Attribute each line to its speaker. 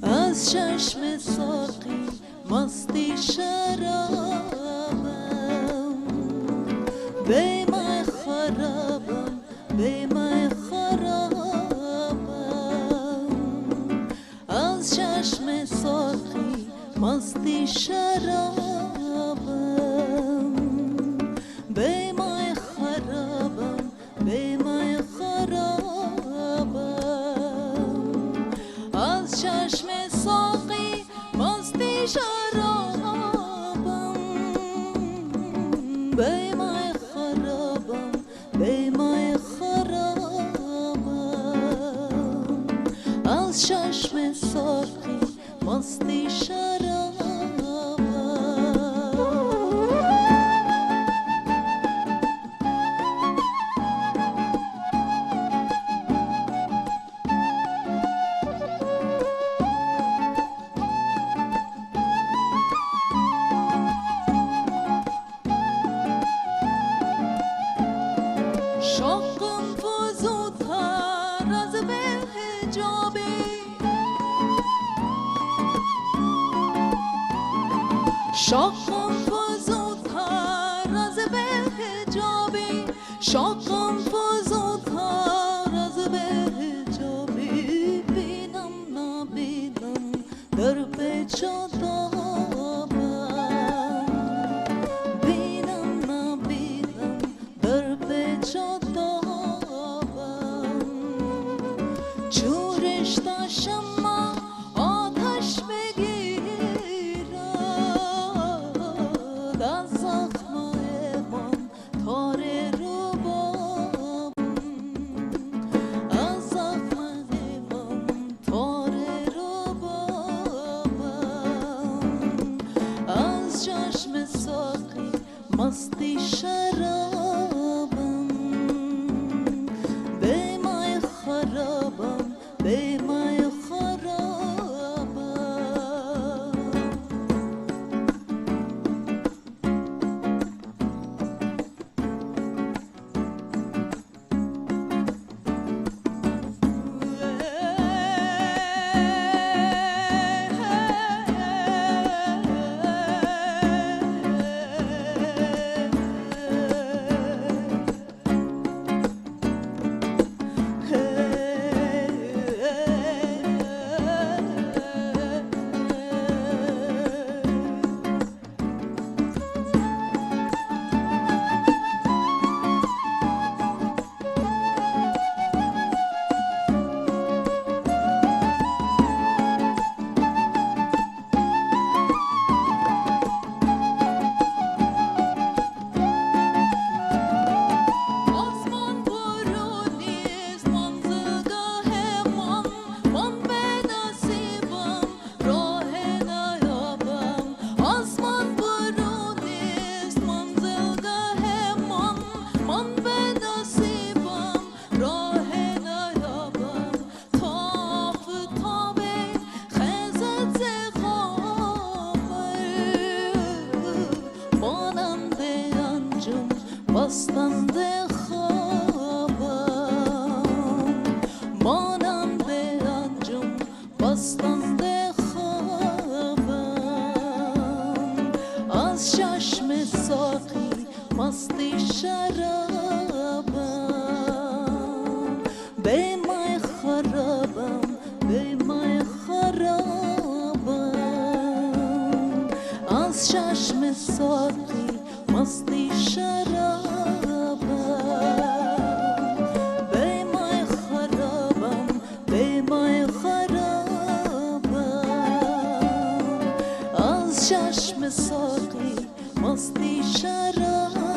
Speaker 1: از چشم ساقی مستی شرابم، بی من خرابم، بی من خرابم. از چشم ساقی مستی شرابم، بی من خرابم، بی من خرابم. از چشم ساقی مستی شرابم، بی من خرابم، بی من خرابم. از چشم ساقی مستی شرابم. شوقم فزودتر از حجابی، شوقم فزودتر از حجابی، شوقم فزودتر از حجابی. بینم نبینم در پیچ و تابم، بینم نبینم در پیچ و تابم. چورش تا شمع آتش بگیرد، از زخمای من تار ربابم، از زخمای من تار ربابم. از چشم ساقی مستی شرابم، بی من خرابم، بی من خرابم. بستند خوابم، مانند انجم بستند خوابم. از چشم ساقی مستی شرابم، بی من خرابم، بی من خرابم. از چشم ساقی مستی شرابم، از چشم ساقی مستی شراب